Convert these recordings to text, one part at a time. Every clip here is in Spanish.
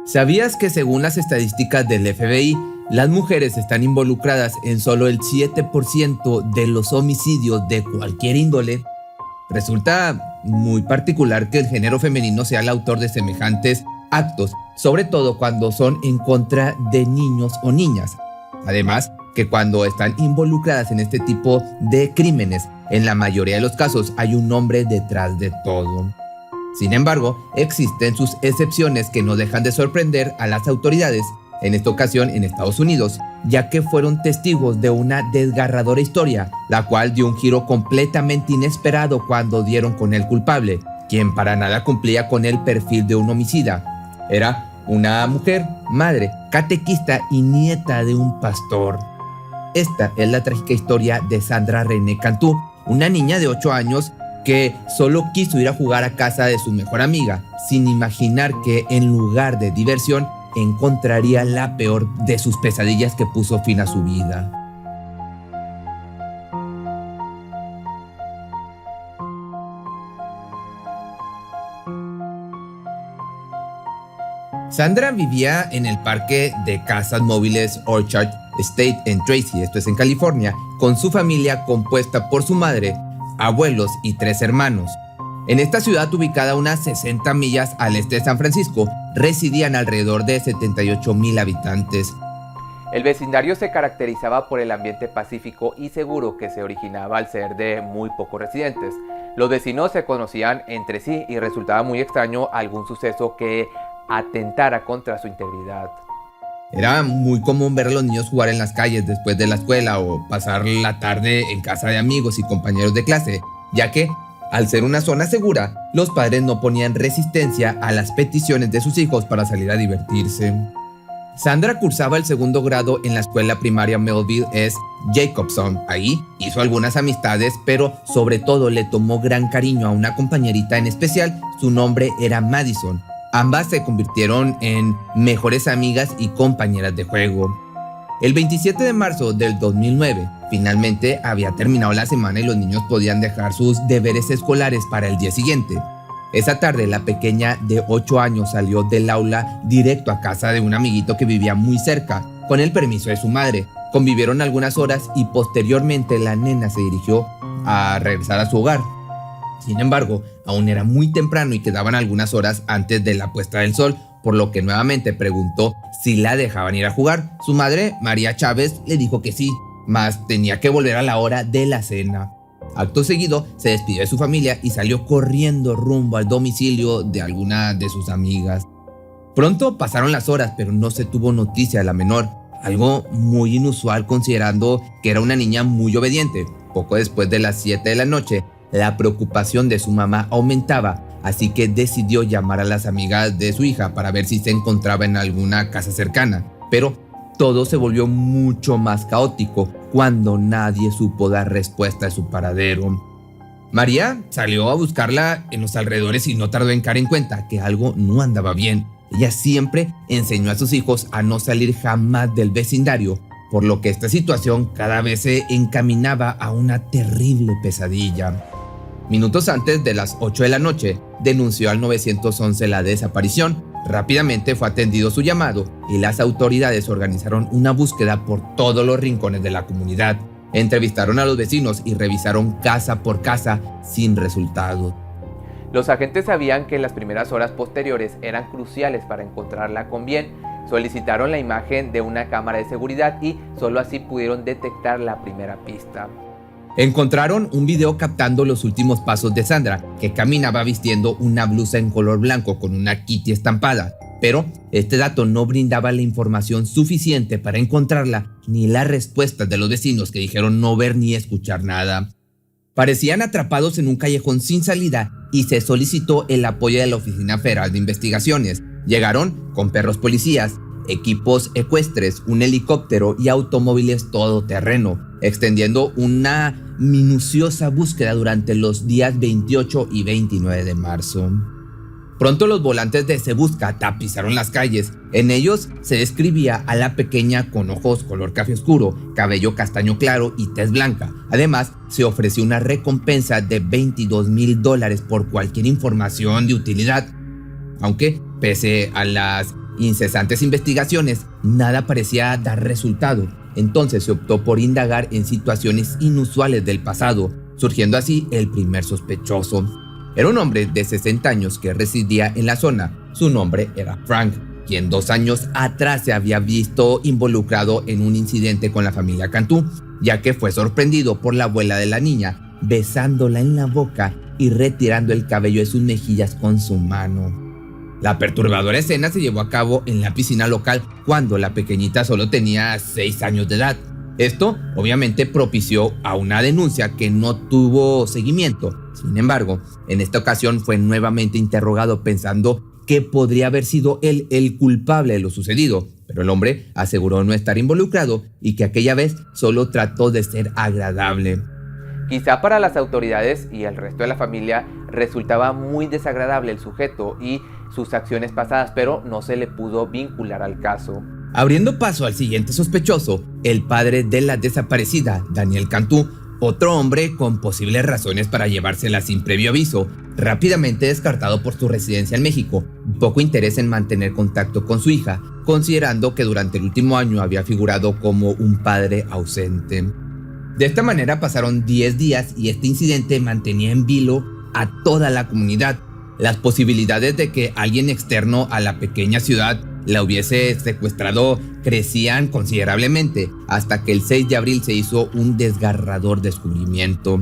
¿Sabías que según las estadísticas del FBI, las mujeres están involucradas en solo el 7% de los homicidios de cualquier índole? Resulta muy particular que el género femenino sea el autor de semejantes actos, sobre todo cuando son en contra de niños o niñas. Además, que cuando están involucradas en este tipo de crímenes, en la mayoría de los casos hay un hombre detrás de todo. Sin embargo, existen sus excepciones que no dejan de sorprender a las autoridades, en esta ocasión en Estados Unidos, ya que fueron testigos de una desgarradora historia, la cual dio un giro completamente inesperado cuando dieron con el culpable, quien para nada cumplía con el perfil de un homicida. Era una mujer, madre, catequista y nieta de un pastor. Esta es la trágica historia de Sandra René Cantú, una niña de 8 años que solo quiso ir a jugar a casa de su mejor amiga, sin imaginar que en lugar de diversión encontraría la peor de sus pesadillas que puso fin a su vida. Sandra vivía en el parque de casas móviles Orchard Estate en Tracy, esto es en California, con su familia compuesta por su madre, abuelos y 3 hermanos. En esta ciudad, ubicada a unas 60 millas al este de San Francisco, residían alrededor de 78,000 habitantes. El vecindario se caracterizaba por el ambiente pacífico y seguro que se originaba al ser de muy pocos residentes. Los vecinos se conocían entre sí y resultaba muy extraño algún suceso que atentara contra su integridad. Era muy común ver a los niños jugar en las calles después de la escuela o pasar la tarde en casa de amigos y compañeros de clase, ya que, al ser una zona segura, los padres no ponían resistencia a las peticiones de sus hijos para salir a divertirse. Sandra cursaba el 2º grado en la escuela primaria Melville S. Jacobson. Ahí hizo algunas amistades, pero sobre todo le tomó gran cariño a una compañerita en especial. Su nombre era Madison. Ambas se convirtieron en mejores amigas y compañeras de juego. El 27 de marzo del 2009, finalmente había terminado la semana y los niños podían dejar sus deberes escolares para el día siguiente. Esa tarde, la pequeña de 8 años salió del aula directo a casa de un amiguito que vivía muy cerca, con el permiso de su madre. Convivieron algunas horas y posteriormente la nena se dirigió a regresar a su hogar. Sin embargo, aún era muy temprano y quedaban algunas horas antes de la puesta del sol, por lo que nuevamente preguntó si la dejaban ir a jugar. Su madre, María Chávez, le dijo que sí, mas tenía que volver a la hora de la cena. Acto seguido, se despidió de su familia y salió corriendo rumbo al domicilio de alguna de sus amigas. Pronto pasaron las horas, pero no se tuvo noticia de la menor, algo muy inusual considerando que era una niña muy obediente. Poco después de las 7 de la noche, la preocupación de su mamá aumentaba, así que decidió llamar a las amigas de su hija para ver si se encontraba en alguna casa cercana. Pero todo se volvió mucho más caótico cuando nadie supo dar respuesta a su paradero. María salió a buscarla en los alrededores y no tardó en caer en cuenta que algo no andaba bien. Ella siempre enseñó a sus hijos a no salir jamás del vecindario, por lo que esta situación cada vez se encaminaba a una terrible pesadilla. Minutos antes de las 8 de la noche, denunció al 911 la desaparición. Rápidamente fue atendido su llamado y las autoridades organizaron una búsqueda por todos los rincones de la comunidad. Entrevistaron a los vecinos y revisaron casa por casa sin resultado. Los agentes sabían que las primeras horas posteriores eran cruciales para encontrarla con bien. Solicitaron la imagen de una cámara de seguridad y solo así pudieron detectar la primera pista. Encontraron un video captando los últimos pasos de Sandra, que caminaba vistiendo una blusa en color blanco con una Kitty estampada. Pero este dato no brindaba la información suficiente para encontrarla, ni las respuestas de los vecinos que dijeron no ver ni escuchar nada. Parecían atrapados en un callejón sin salida y se solicitó el apoyo de la Oficina Federal de Investigaciones. Llegaron con perros policías, equipos ecuestres, un helicóptero y automóviles todoterreno, extendiendo una minuciosa búsqueda durante los días 28 y 29 de marzo. Pronto los volantes de Se Busca tapizaron las calles. En ellos se describía a la pequeña con ojos color café oscuro, cabello castaño claro y tez blanca. Además, se ofreció una recompensa de $22,000 por cualquier información de utilidad. Aunque, pese a las incesantes investigaciones, nada parecía dar resultado. Entonces se optó por indagar en situaciones inusuales del pasado, surgiendo así el primer sospechoso. Era un hombre de 60 años que residía en la zona. Su nombre era Frank, quien 2 años atrás se había visto involucrado en un incidente con la familia Cantú, ya que fue sorprendido por la abuela de la niña, besándola en la boca y retirando el cabello de sus mejillas con su mano. La perturbadora escena se llevó a cabo en la piscina local cuando la pequeñita solo tenía 6 años de edad. Esto obviamente propició a una denuncia que no tuvo seguimiento. Sin embargo, en esta ocasión fue nuevamente interrogado pensando que podría haber sido él el culpable de lo sucedido, pero el hombre aseguró no estar involucrado y que aquella vez solo trató de ser agradable. Quizá para las autoridades y el resto de la familia resultaba muy desagradable el sujeto y sus acciones pasadas, pero no se le pudo vincular al caso. Abriendo paso al siguiente sospechoso, el padre de la desaparecida, Daniel Cantú, otro hombre con posibles razones para llevársela sin previo aviso, rápidamente descartado por su residencia en México, poco interés en mantener contacto con su hija, considerando que durante el último año había figurado como un padre ausente. De esta manera pasaron 10 días y este incidente mantenía en vilo a toda la comunidad. Las posibilidades de que alguien externo a la pequeña ciudad la hubiese secuestrado crecían considerablemente, hasta que el 6 de abril se hizo un desgarrador descubrimiento.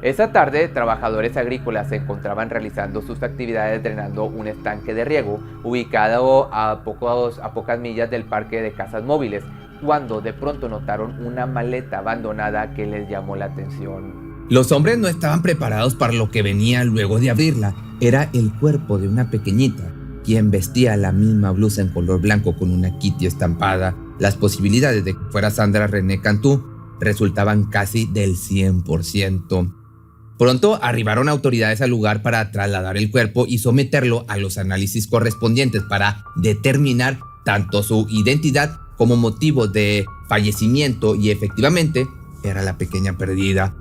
Esa tarde, trabajadores agrícolas se encontraban realizando sus actividades drenando un estanque de riego ubicado a pocas millas del parque de casas móviles, cuando de pronto notaron una maleta abandonada que les llamó la atención. Los hombres no estaban preparados para lo que venía luego de abrirla. Era el cuerpo de una pequeñita, quien vestía la misma blusa en color blanco con una Kitty estampada. Las posibilidades de que fuera Sandra René Cantú resultaban casi del 100%. Pronto arribaron autoridades al lugar para trasladar el cuerpo y someterlo a los análisis correspondientes para determinar tanto su identidad como motivo de fallecimiento, y efectivamente era la pequeña perdida.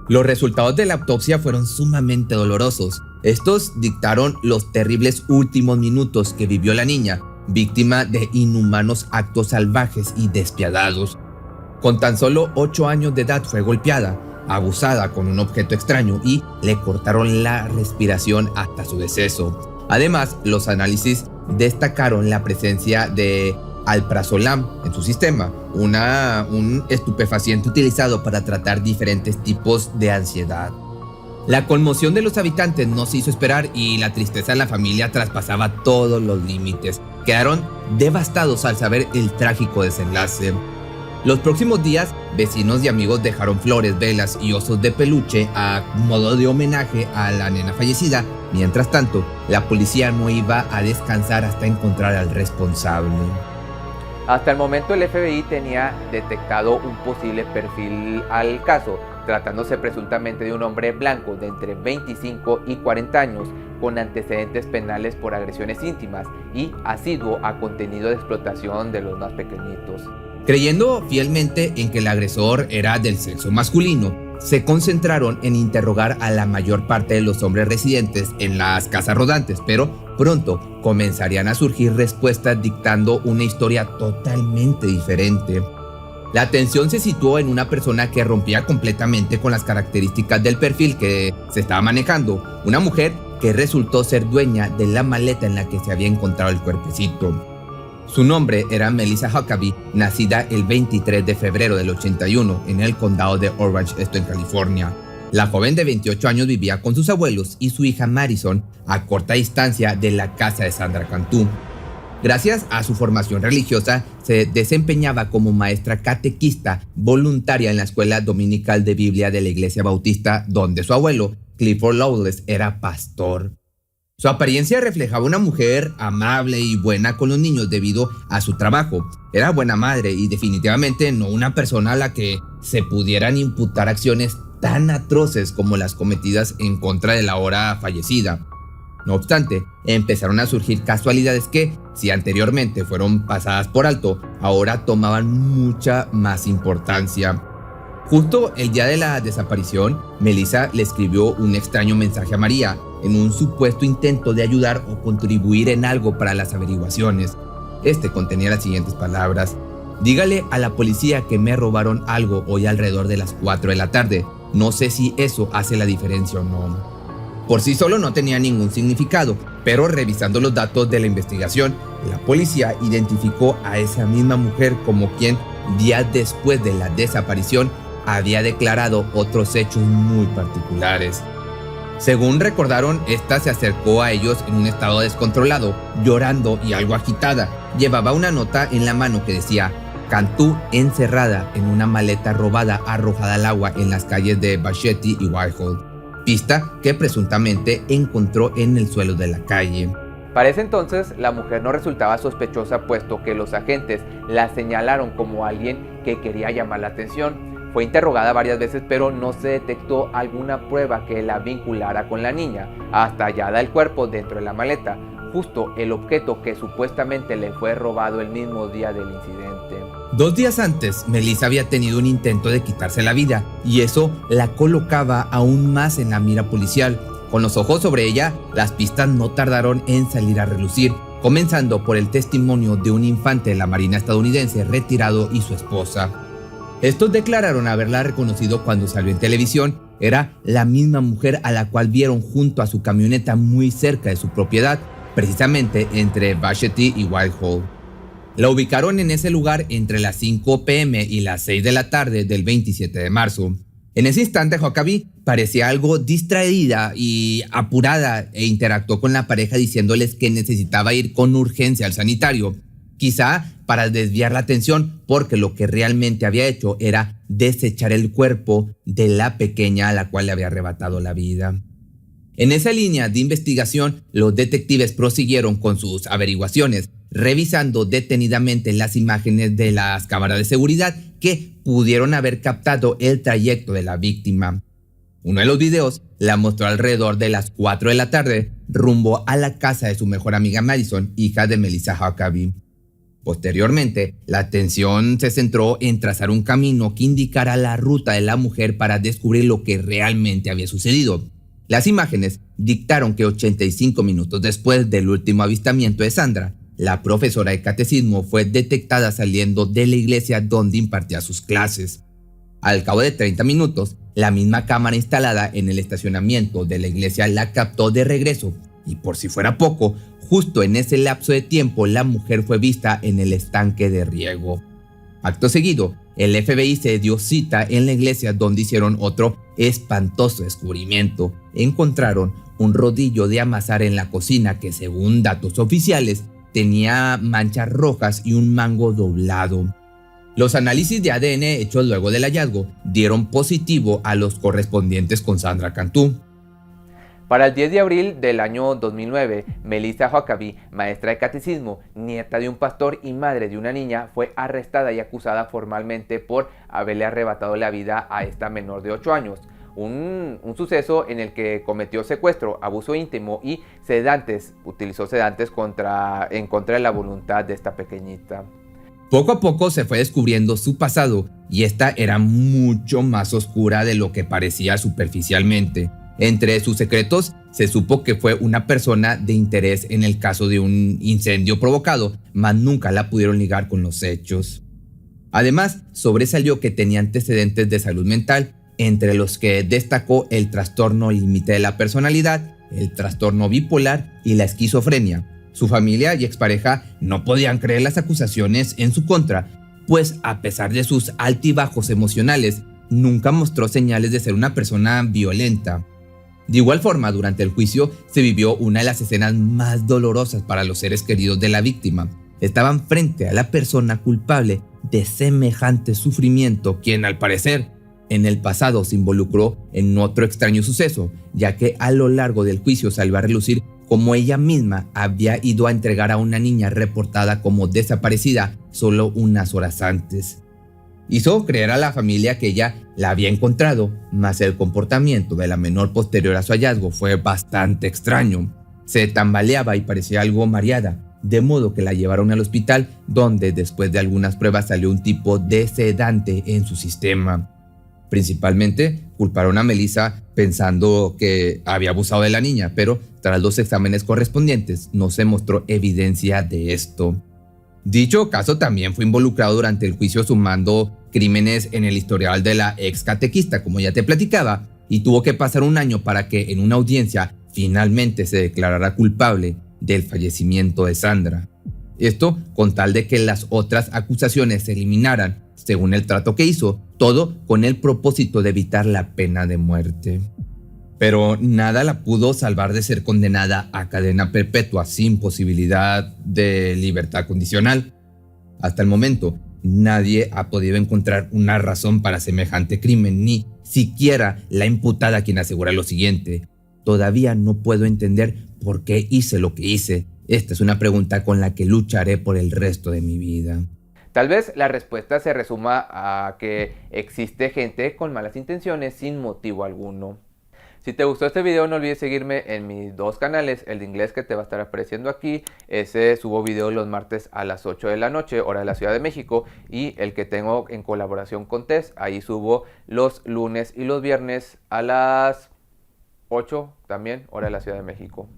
Los resultados de la autopsia fueron sumamente dolorosos. Estos dictaron los terribles últimos minutos que vivió la niña, víctima de inhumanos actos salvajes y despiadados. Con tan solo 8 años de edad fue golpeada, abusada con un objeto extraño y le cortaron la respiración hasta su deceso. Además, los análisis destacaron la presencia de alprazolam en su sistema, un estupefaciente utilizado para tratar diferentes tipos de ansiedad. La conmoción de los habitantes no se hizo esperar y la tristeza de la familia traspasaba todos los límites. Quedaron devastados al saber el trágico desenlace. Los próximos días, vecinos y amigos dejaron flores, velas y osos de peluche a modo de homenaje a la nena fallecida. Mientras tanto, la policía no iba a descansar hasta encontrar al responsable. Hasta el momento el FBI tenía detectado un posible perfil al caso, tratándose presuntamente de un hombre blanco de entre 25 y 40 años con antecedentes penales por agresiones íntimas y asiduo a contenido de explotación de los más pequeñitos. Creyendo fielmente en que el agresor era del sexo masculino, se concentraron en interrogar a la mayor parte de los hombres residentes en las casas rodantes, pero pronto comenzarían a surgir respuestas dictando una historia totalmente diferente. La atención se situó en una persona que rompía completamente con las características del perfil que se estaba manejando, una mujer que resultó ser dueña de la maleta en la que se había encontrado el cuerpecito. Su nombre era Melissa Huckabee, nacida el 23 de febrero del 81 en el condado de Orange, esto en California. La joven de 28 años vivía con sus abuelos y su hija Madison a corta distancia de la casa de Sandra Cantú. Gracias a su formación religiosa, se desempeñaba como maestra catequista voluntaria en la escuela dominical de Biblia de la Iglesia Bautista, donde su abuelo, Clifford Lawless, era pastor. Su apariencia reflejaba una mujer amable y buena con los niños debido a su trabajo. Era buena madre y definitivamente no una persona a la que se pudieran imputar acciones tan atroces como las cometidas en contra de la ahora fallecida. No obstante, empezaron a surgir casualidades que, si anteriormente fueron pasadas por alto, ahora tomaban mucha más importancia. Justo el día de la desaparición, Melissa le escribió un extraño mensaje a María en un supuesto intento de ayudar o contribuir en algo para las averiguaciones. Este contenía las siguientes palabras: dígale a la policía que me robaron algo hoy alrededor de las 4 de la tarde. No sé si eso hace la diferencia o no. Por sí solo no tenía ningún significado, pero revisando los datos de la investigación, la policía identificó a esa misma mujer como quien, días después de la desaparición, había declarado otros hechos muy particulares. Según recordaron, esta se acercó a ellos en un estado descontrolado, llorando y algo agitada. Llevaba una nota en la mano que decía: Cantú encerrada en una maleta robada arrojada al agua en las calles de Vachette y Whitehall, pista que presuntamente encontró en el suelo de la calle. Para ese entonces, la mujer no resultaba sospechosa, puesto que los agentes la señalaron como alguien que quería llamar la atención. Fue interrogada varias veces, pero no se detectó alguna prueba que la vinculara con la niña, hasta hallada el cuerpo dentro de la maleta, justo el objeto que supuestamente le fue robado el mismo día del incidente. 2 días antes, Melissa había tenido un intento de quitarse la vida, y eso la colocaba aún más en la mira policial. Con los ojos sobre ella, las pistas no tardaron en salir a relucir, comenzando por el testimonio de un infante de la Marina estadounidense retirado y su esposa. Estos declararon haberla reconocido cuando salió en televisión. Era la misma mujer a la cual vieron junto a su camioneta muy cerca de su propiedad, precisamente entre Vachette y Whitehall. La ubicaron en ese lugar entre las 5 p.m. y las 6 de la tarde del 27 de marzo. En ese instante, Huckabee parecía algo distraída y apurada e interactuó con la pareja diciéndoles que necesitaba ir con urgencia al sanitario, quizá para desviar la atención, porque lo que realmente había hecho era desechar el cuerpo de la pequeña a la cual le había arrebatado la vida. En esa línea de investigación, los detectives prosiguieron con sus averiguaciones, revisando detenidamente las imágenes de las cámaras de seguridad que pudieron haber captado el trayecto de la víctima. Uno de los videos la mostró alrededor de las 4 de la tarde, rumbo a la casa de su mejor amiga Madison, hija de Melissa Huckabee. Posteriormente, la atención se centró en trazar un camino que indicara la ruta de la mujer para descubrir lo que realmente había sucedido. Las imágenes dictaron que 85 minutos después del último avistamiento de Sandra, la profesora de catecismo fue detectada saliendo de la iglesia donde impartía sus clases. Al cabo de 30 minutos, la misma cámara instalada en el estacionamiento de la iglesia la captó de regreso, y por si fuera poco, justo en ese lapso de tiempo la mujer fue vista en el estanque de riego. Acto seguido, el FBI se dio cita en la iglesia donde hicieron otro espantoso descubrimiento. Encontraron un rodillo de amasar en la cocina que, según datos oficiales, tenía manchas rojas y un mango doblado. Los análisis de ADN hechos luego del hallazgo dieron positivo a los correspondientes con Sandra Cantú. Para el 10 de abril del año 2009, Melissa Huckabee, maestra de catecismo, nieta de un pastor y madre de una niña, fue arrestada y acusada formalmente por haberle arrebatado la vida a esta menor de 8 años. Un suceso en el que cometió secuestro, abuso íntimo y sedantes. Utilizó sedantes en contra de la voluntad de esta pequeñita. Poco a poco se fue descubriendo su pasado, y esta era mucho más oscura de lo que parecía superficialmente. Entre sus secretos, se supo que fue una persona de interés en el caso de un incendio provocado, mas nunca la pudieron ligar con los hechos. Además, sobresalió que tenía antecedentes de salud mental, entre los que destacó el trastorno límite de la personalidad, el trastorno bipolar y la esquizofrenia. Su familia y expareja no podían creer las acusaciones en su contra, pues a pesar de sus altibajos emocionales, nunca mostró señales de ser una persona violenta. De igual forma, durante el juicio se vivió una de las escenas más dolorosas para los seres queridos de la víctima. Estaban frente a la persona culpable de semejante sufrimiento, quien al parecer en el pasado se involucró en otro extraño suceso, ya que a lo largo del juicio salió a relucir cómo ella misma había ido a entregar a una niña reportada como desaparecida solo unas horas antes. Hizo creer a la familia que ella la había encontrado, mas el comportamiento de la menor posterior a su hallazgo fue bastante extraño. Se tambaleaba y parecía algo mareada, de modo que la llevaron al hospital, donde después de algunas pruebas salió un tipo de sedante en su sistema. Principalmente culparon a Melissa pensando que había abusado de la niña, pero tras los exámenes correspondientes no se mostró evidencia de esto. Dicho caso también fue involucrado durante el juicio sumando crímenes en el historial de la ex catequista, como ya te platicaba, y tuvo que pasar un año para que en una audiencia finalmente se declarara culpable del fallecimiento de Sandra. Esto con tal de que las otras acusaciones se eliminaran, según el trato que hizo, todo con el propósito de evitar la pena de muerte. Pero nada la pudo salvar de ser condenada a cadena perpetua sin posibilidad de libertad condicional. Hasta el momento, nadie ha podido encontrar una razón para semejante crimen, ni siquiera la imputada, quien asegura lo siguiente: todavía no puedo entender por qué hice lo que hice. Esta es una pregunta con la que lucharé por el resto de mi vida. Tal vez la respuesta se resuma a que existe gente con malas intenciones sin motivo alguno. Si te gustó este video, no olvides seguirme en mis dos canales, el de inglés que te va a estar apareciendo aquí. Ese subo video los martes a las 8 de la noche, hora de la Ciudad de México, y el que tengo en colaboración con Tess, ahí subo los lunes y los viernes a las 8 también, hora de la Ciudad de México.